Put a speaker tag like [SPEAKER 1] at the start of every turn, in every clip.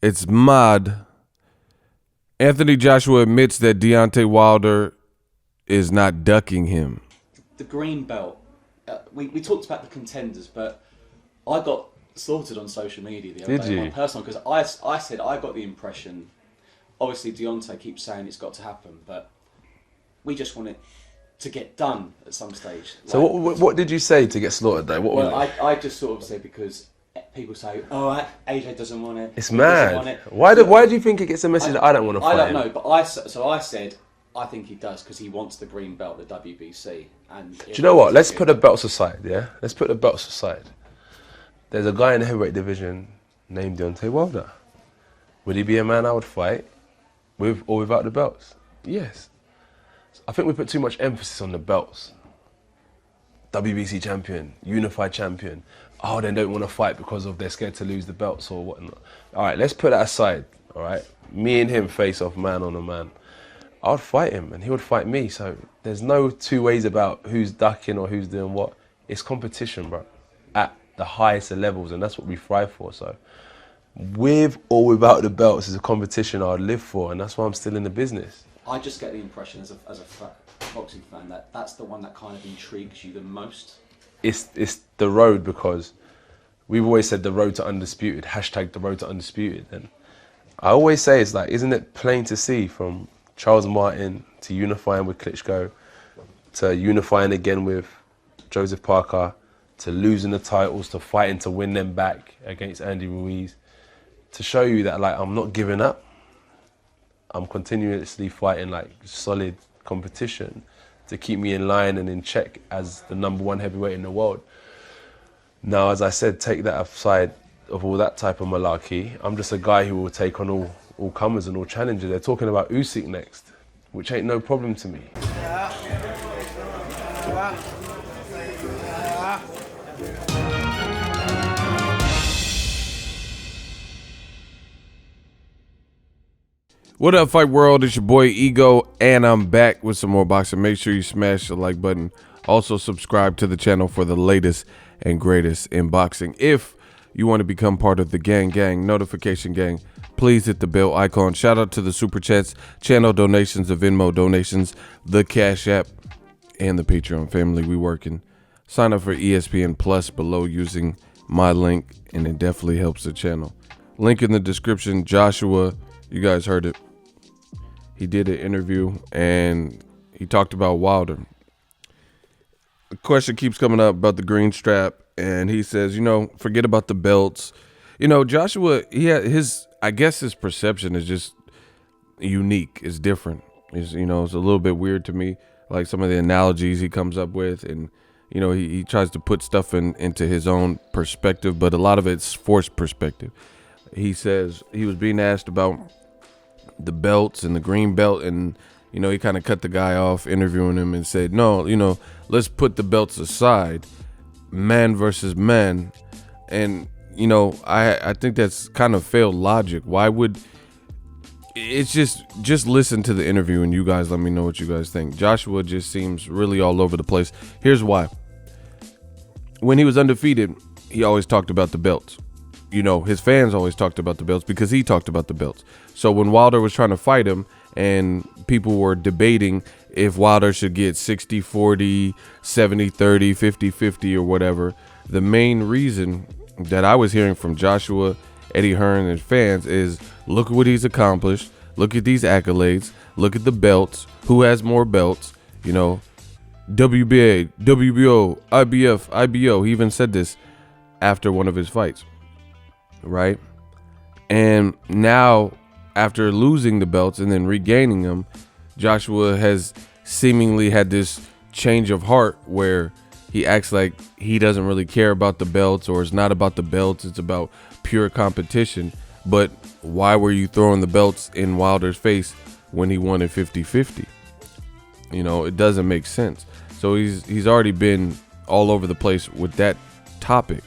[SPEAKER 1] It's mad. Anthony Joshua admits that Deontay Wilder is not ducking him.
[SPEAKER 2] The green belt. We talked about the contenders, but I got slaughtered on social media the other day.
[SPEAKER 1] Did you?
[SPEAKER 2] My personal, because I said I got the impression. Obviously, Deontay keeps saying it's got to happen, but we just want it to get done at some stage.
[SPEAKER 3] So what did you say to get slaughtered though? What
[SPEAKER 2] Well,
[SPEAKER 3] was it?
[SPEAKER 2] I just sort of said because people say, "Oh, AJ doesn't want it."
[SPEAKER 3] It's
[SPEAKER 2] he doesn't want
[SPEAKER 3] mad.
[SPEAKER 2] it.
[SPEAKER 3] Why do you think it gets a message that I don't want to fight
[SPEAKER 2] I don't
[SPEAKER 3] him?
[SPEAKER 2] know, but I said I think he does because he wants the green belt, the WBC. And
[SPEAKER 3] Do you know what? Let's put the belts aside, yeah? Let's put the belts aside. There's a guy in the heavyweight division named Deontay Wilder. Would he be a man I would fight with or without the belts? Yes. I think we put too much emphasis on the belts. WBC champion, unified champion. Oh, they don't want to fight because they're scared to lose the belts or whatnot. All right, let's put that aside, all right? Me and him face off man on a man. I would fight him and he would fight me. So there's no two ways about who's ducking or who's doing what. It's competition, bro, at the highest of levels, and that's what we thrive for. So with or without the belts is a competition I would live for, and that's why I'm still in the business.
[SPEAKER 2] I just get the impression as a boxing fan that that's the one that kind of intrigues you the most.
[SPEAKER 3] It's the road, because we've always said the road to undisputed, hashtag the road to undisputed. And I always say it's like, isn't it plain to see from Charles Martin to unifying with Klitschko, to unifying again with Joseph Parker, to losing the titles, to fighting to win them back against Andy Ruiz, to show you that like I'm not giving up. I'm continuously fighting like solid competition to keep me in line and in check as the #1 heavyweight in the world. Now, as I said, take that aside of all that type of malarkey. I'm just a guy who will take on all comers and all challengers. They're talking about Usyk next, which ain't no problem to me.
[SPEAKER 1] What up, Fight World? It's your boy Ego, and I'm back with some more boxing. Make sure you smash the like button. Also, subscribe to the channel for the latest and greatest in boxing. If you want to become part of the gang notification gang, please hit the bell icon. Shout out to the super chats, channel donations, the Venmo donations, the Cash App, and the Patreon family. We working. Sign up for ESPN Plus below using my link, and it definitely helps the channel. Link in the description. Joshua, you guys heard it. He did an interview and he talked about Wilder. The question keeps coming up about the green strap, and he says, forget about the belts. Joshua, I guess his perception is just unique. It's different. It's a little bit weird to me, like some of the analogies he comes up with, and he tries to put stuff into his own perspective, but a lot of it's forced perspective. He says he was being asked about the belts and the green belt, and he kind of cut the guy off interviewing him and said, no, let's put the belts aside, man versus man. And I think that's kind of failed logic. Why would it's just listen to the interview and you guys let me know what you guys think. Joshua just seems really all over the place. Here's why. When he was undefeated, he always talked about the belts. His fans always talked about the belts because he talked about the belts. So when Wilder was trying to fight him and people were debating if Wilder should get 60-40, 70-30, 50-50 or whatever, the main reason that I was hearing from Joshua, Eddie Hearn, and fans is, look at what he's accomplished. Look at these accolades. Look at the belts. Who has more belts? WBA, WBO, IBF, IBO. He even said this after one of his fights. Right? And now, after losing the belts and then regaining them, Joshua has seemingly had this change of heart where he acts like he doesn't really care about the belts, or it's not about the belts, it's about pure competition. But why were you throwing the belts in Wilder's face when he won at 50-50? It doesn't make sense. So he's already been all over the place with that topic.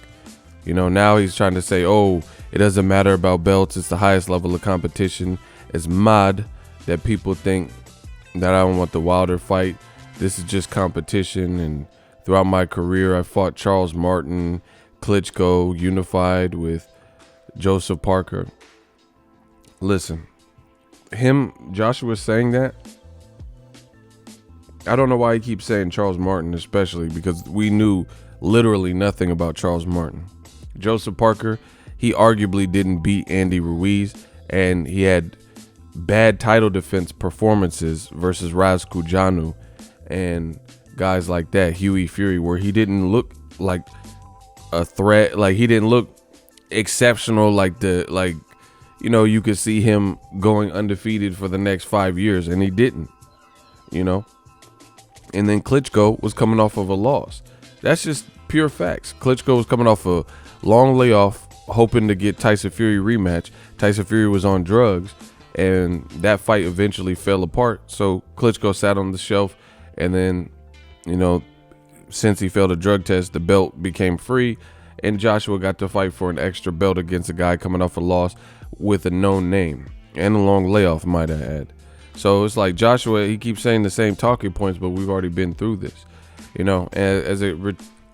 [SPEAKER 1] Now he's trying to say, oh, it doesn't matter about belts. It's the highest level of competition. It's mad that people think that I don't want the Wilder fight. This is just competition. And throughout my career, I fought Charles Martin, Klitschko, unified with Joseph Parker. Listen, Joshua saying that, I don't know why he keeps saying Charles Martin, especially because we knew literally nothing about Charles Martin. Joseph Parker, he arguably didn't beat Andy Ruiz, and he had bad title defense performances versus Razkujanu and guys like that, Huey Fury, where he didn't look like a threat, like he didn't look exceptional, you could see him going undefeated for the next 5 years, and he didn't, And then Klitschko was coming off of a loss. That's just pure facts. Klitschko was coming off a long layoff, hoping to get Tyson Fury rematch. Tyson Fury was on drugs, and that fight eventually fell apart. So Klitschko sat on the shelf, and then, since he failed a drug test, the belt became free, and Joshua got to fight for an extra belt against a guy coming off a loss with a known name and a long layoff, might I add. So it's like Joshua, he keeps saying the same talking points, but we've already been through this,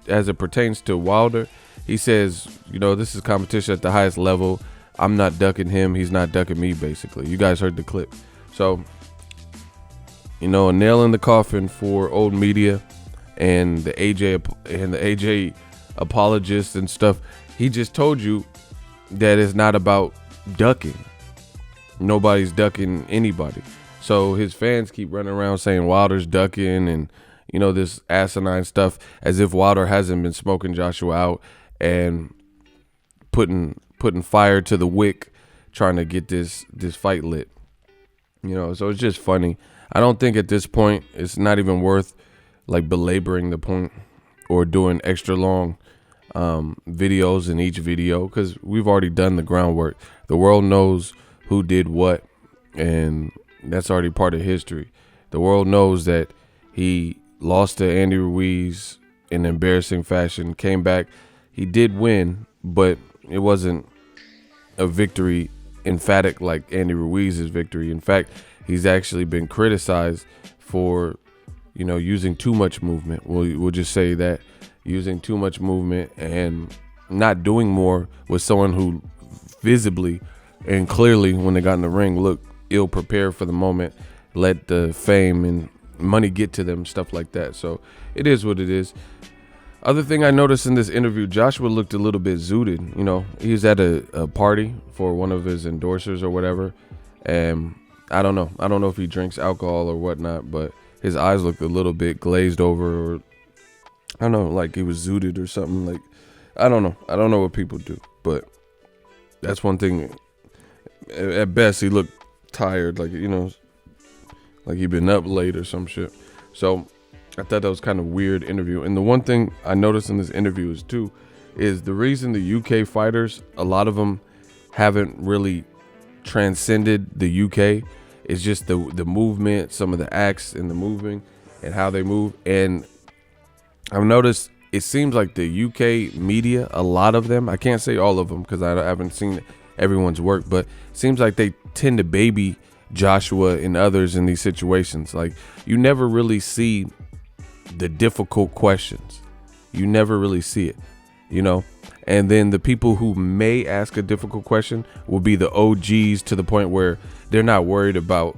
[SPEAKER 1] as it pertains to Wilder. He says, this is competition at the highest level. I'm not ducking him. He's not ducking me, basically. You guys heard the clip. So, a nail in the coffin for old media and the AJ apologists and stuff. He just told you that it's not about ducking. Nobody's ducking anybody. So his fans keep running around saying Wilder's ducking and, this asinine stuff, as if Wilder hasn't been smoking Joshua out and putting fire to the wick, trying to get this fight lit. So it's just funny. I don't think at this point it's not even worth belaboring the point or doing extra long videos in each video, because we've already done the groundwork. The world knows who did what, and that's already part of history. The world knows that he lost to Andy Ruiz in embarrassing fashion, came back. He did win, but it wasn't a victory emphatic like Andy Ruiz's victory. In fact, he's actually been criticized for, using too much movement. We'll just say that, using too much movement and not doing more with someone who visibly and clearly, when they got in the ring, looked ill prepared for the moment, let the fame and money get to them, stuff like that. So it is what it is. Other thing I noticed in this interview, Joshua looked a little bit zooted. He was at a party for one of his endorsers or whatever, and I don't know if he drinks alcohol or whatnot, but his eyes looked a little bit glazed over, or I don't know, like he was zooted or something. I don't know what people do, but that's one thing. At best, he looked tired, like he'd been up late or some shit. So I thought that was kind of weird interview. And the one thing I noticed in this interview is the reason the UK fighters, a lot of them haven't really transcended the UK, is just the movement, some of the acts and the moving and how they move. And I've noticed it seems like the UK media, a lot of them, I can't say all of them because I haven't seen everyone's work, but it seems like they tend to baby Joshua and others in these situations. Like, you never really see the difficult questions. You never really see it, and then the people who may ask a difficult question will be the OGs, to the point where they're not worried about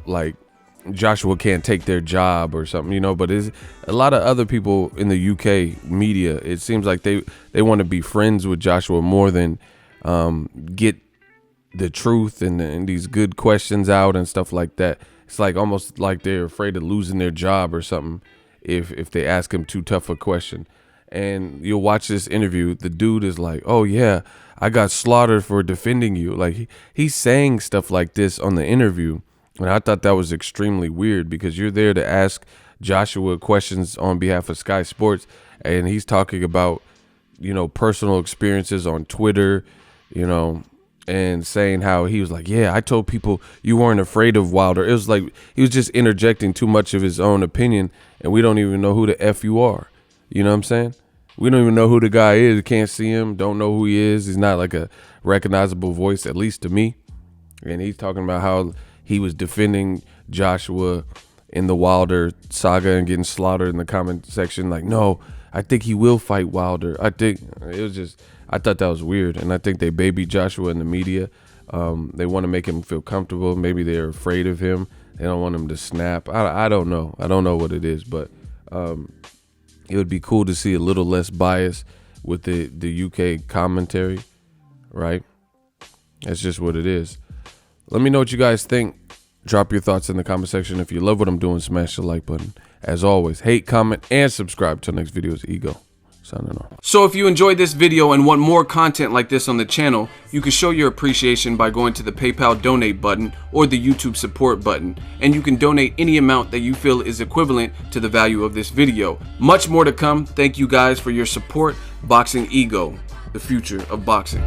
[SPEAKER 1] Joshua can't take their job or something, but it's a lot of other people in the UK media. It seems like they want to be friends with Joshua more than get the truth and these good questions out and stuff like that. It's almost like they're afraid of losing their job or something if they ask him too tough a question. And you'll watch this interview, the dude is like, oh yeah, I got slaughtered for defending you. He's saying stuff like this on the interview, and I thought that was extremely weird, because you're there to ask Joshua questions on behalf of Sky Sports, and he's talking about personal experiences on Twitter, and saying how he was like, yeah, I told people you weren't afraid of Wilder. It was like he was just interjecting too much of his own opinion, and we don't even know who the F you are. You know what I'm saying? We don't even know who the guy is. Can't see him. Don't know who he is. He's not like a recognizable voice, at least to me. And he's talking about how he was defending Joshua in the Wilder saga and getting slaughtered in the comment section. No, I think he will fight Wilder. I thought that was weird, and I think they baby Joshua in the media. They want to make him feel comfortable. Maybe they're afraid of him. They don't want him to snap. I don't know. I don't know what it is, but it would be cool to see a little less bias with the UK commentary, right? That's just what it is. Let me know what you guys think. Drop your thoughts in the comment section. If you love what I'm doing, smash the like button. As always, hate, comment, and subscribe. Till next video is Ego. Signing off. So if you enjoyed this video and want more content like this on the channel, you can show your appreciation by going to the PayPal donate button or the YouTube support button, and you can donate any amount that you feel is equivalent to the value of this video. Much more to come. Thank you guys for your support. Boxing Ego, the future of boxing.